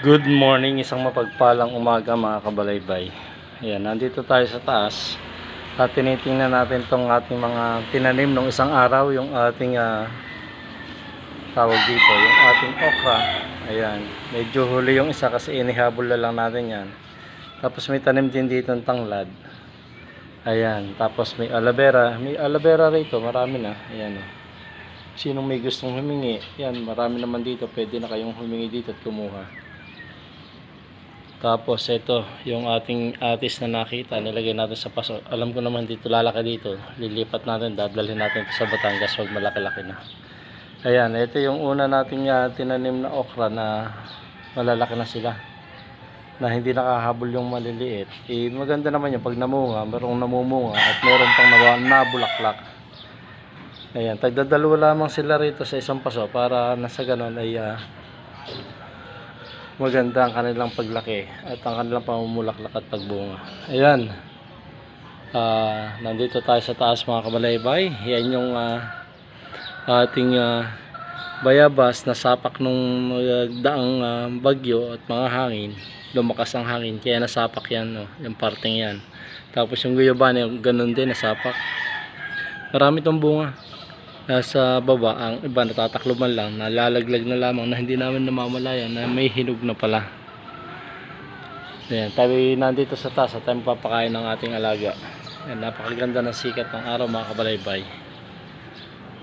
Good morning, isang mapagpalang umaga mga kabalaybay. Ayan, nandito tayo sa taas at tinitingnan natin tong ating mga tinanim nung isang araw, yung ating tawag dito, yung ating okra. Ayan, medyo huli yung isa kasi inihabol na lang natin yan. Tapos may tanim din dito ng tanglad. Ayan, tapos may aloe vera rito, marami na. Ayan, sinong may gustong humingi, yan, marami naman dito, pwede na kayong humingi dito at kumuha. Tapos ito, yung ating atis na nakita, nilagay natin sa paso. Alam ko naman dito, lalaki dito. Lilipat natin, dadalhin natin ito sa Batangas wag malaki-laki na. Ayan, ito yung una nating tinanim na okra na malalaki na sila. Na hindi nakahabol yung maliliit. Maganda naman yung pag namunga, merong namumunga at meron pang nabulaklak. Ayan, tagdadalawa lamang sila rito sa isang paso para nasa ganon ay maganda ang kanilang paglaki at ang kanilang pamumulaklak at pagbunga. Ayan, nandito tayo sa taas mga kabalaybay. Yan yung ating bayabas na sapak nung daang bagyo at mga hangin. Lumakas ang hangin kaya nasapak yan, no? Yung parteng yan. Tapos yung guyabano ganun din, nasapak. Marami tong bunga. Nasa baba, ang iba natatakloban lang, nalalaglag na lamang na hindi namin namamalayan na may hinog na pala. Ayan, tayo nandito sa taas at tayo papakain ng ating alaga. Ayan, napakaganda ng sikat ng araw mga kabalaybay.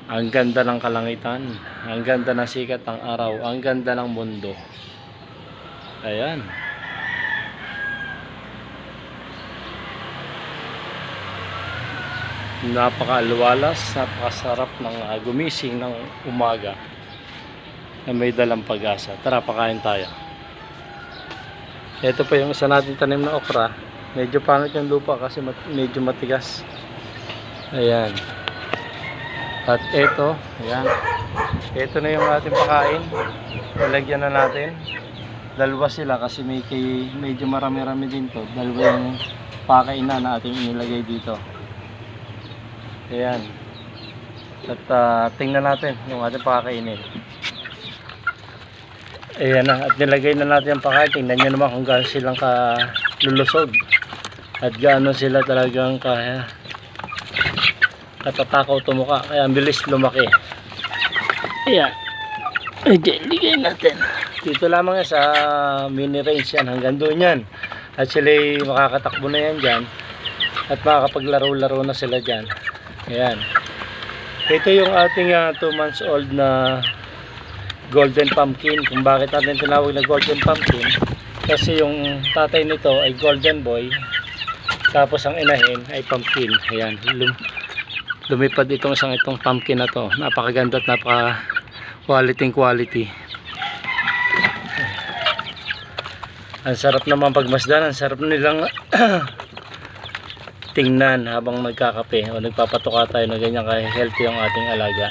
Ang ganda ng kalangitan, ang ganda ng sikat ng araw, ang ganda ng mundo. Ayan. Napakaluwalas, napakasarap ng gumising ng umaga na may dalang pag-asa. Tara, pakain tayo. Ito pa yung isa natin tanim na okra. Medyo pangit yung lupa kasi medyo matigas. Ayan. At ito, ayan. Ito na yung ating pakain. Ilagyan na natin. Dalawa sila kasi medyo marami-rami din to. Dalawa yung pakainan na ating inilagay dito. Ayan. At tingnan natin yung ating pakakainin. Ayan na. At nilagay na natin ang pakain. Tingnan nyo naman kung gaano silang kalulusog. At gaano sila talagang katatakaw tumuka. Kaya ang bilis lumaki. Ayan. Ligay natin. Dito lamang sa mini range yan. Hanggang doon yan. At sila makakatakbo na yan dyan. At makakapaglaro-laro na sila dyan. Ayan. Ito yung ating 2 months old na golden pumpkin. Kung bakit natin tinawag na golden pumpkin, kasi yung tatay nito ay golden boy, tapos ang inahin ay pumpkin. Ayan. Lumipad itong pumpkin na to. Napakaganda at napaka quality. Ang sarap naman pagmasdan. Ang sarap nilang tingnan habang nagkakape o nagpapatuka tayo na ganyan ka-healthy yung ating alaga.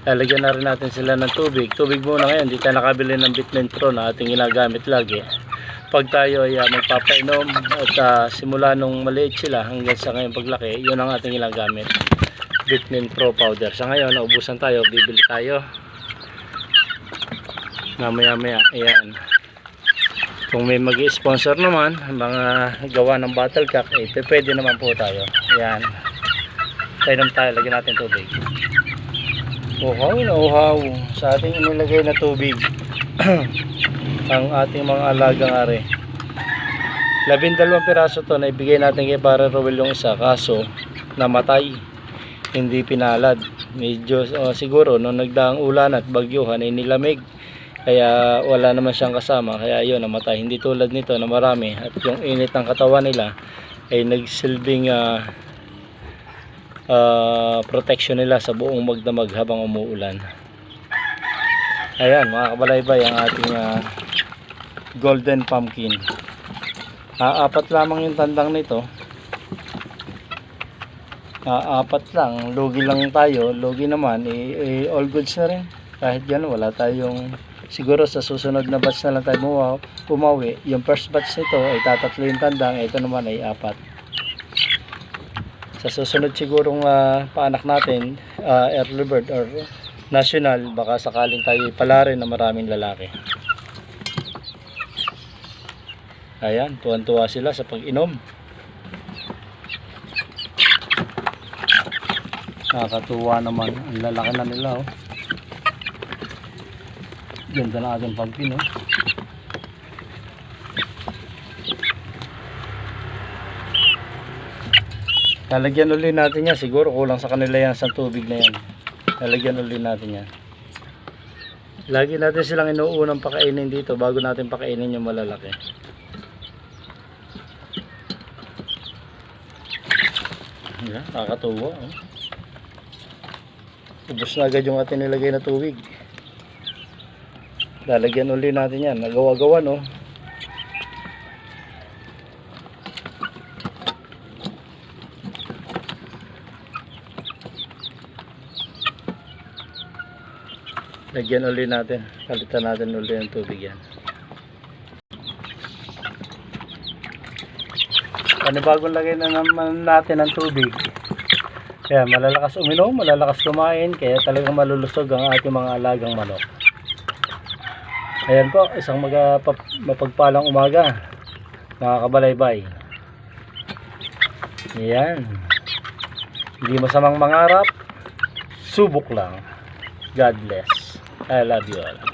Lalagyan na rin natin sila ng tubig. Tubig muna ngayon, di tayo nakabili ng Vitamin Pro na ating ginagamit lagi. Pag tayo ay magpapainom at simula nung maliit sila hanggang sa ngayong paglaki, yun ang ating ginagamit. Vitamin Pro powder. Sa ngayon, naubusan tayo, bibili tayo. Maya-maya, ayan. Kung may mag-sponsor naman, mga gawa ng bottle cap, pwede naman po tayo. Ayan. Tainom tayo, lagyan natin tubig. Uhaw na uhaw sa ating inilagay na tubig. Ang ating mga alagang are. 12 piraso to na ibigay natin kay Pare Rowel yung isa, kaso namatay. Hindi pinalad. Medyo siguro nung nagdaang ulan at bagyuhan ay nilamig. Kaya wala naman siyang kasama, kaya yun, namatay. Hindi tulad nito na marami at yung init ng katawan nila ay nagsilbing protection nila sa buong magdamag habang umuulan. Ayan mga kabalaybay, ang ating golden pumpkin. Apat lamang yung tandang nito. Apat lang, lugi lang tayo. Lugi naman, all goods na rin. Kahit yan, wala tayong, siguro sa susunod na batch na lang tayo pumawi. Yung first batch nito ay tatatlo yung tandang, ito naman ay 4. Sa susunod sigurong paanak natin, early bird or national, baka sakaling tayo pala rin na maraming lalaki. Ayan, tuwan-tuwa sila sa pag-inom. Nakakatuwa naman. Ang lalaki na nila, oh. Ganda na ating pumpkin, oh. Lalagyan ulit natin yan. Siguro kulang sa kanila yan sa tubig na yan. Lalagyan ulit natin yan. Lagi natin silang inuunang pakainin dito bago natin pakainin yung malalaki. Yan, nakakatuwa, oh. Ubus na agad yung ating nilagay na tubig. Lalagyan ulit natin yan. Nagawa-gawa, no? Lagyan ulit natin. Palitan natin ulit ang tubig yan. Panibagong lagay na naman natin ang tubig. Kaya malalakas uminom, malalakas kumain. Kaya talagang malulusog ang ating mga alagang manok. Ayan po, isang mapagpalang umaga. Mga kabalaybay. Ayan. Hindi masamang mangarap. Subok lang. God bless. I love you all.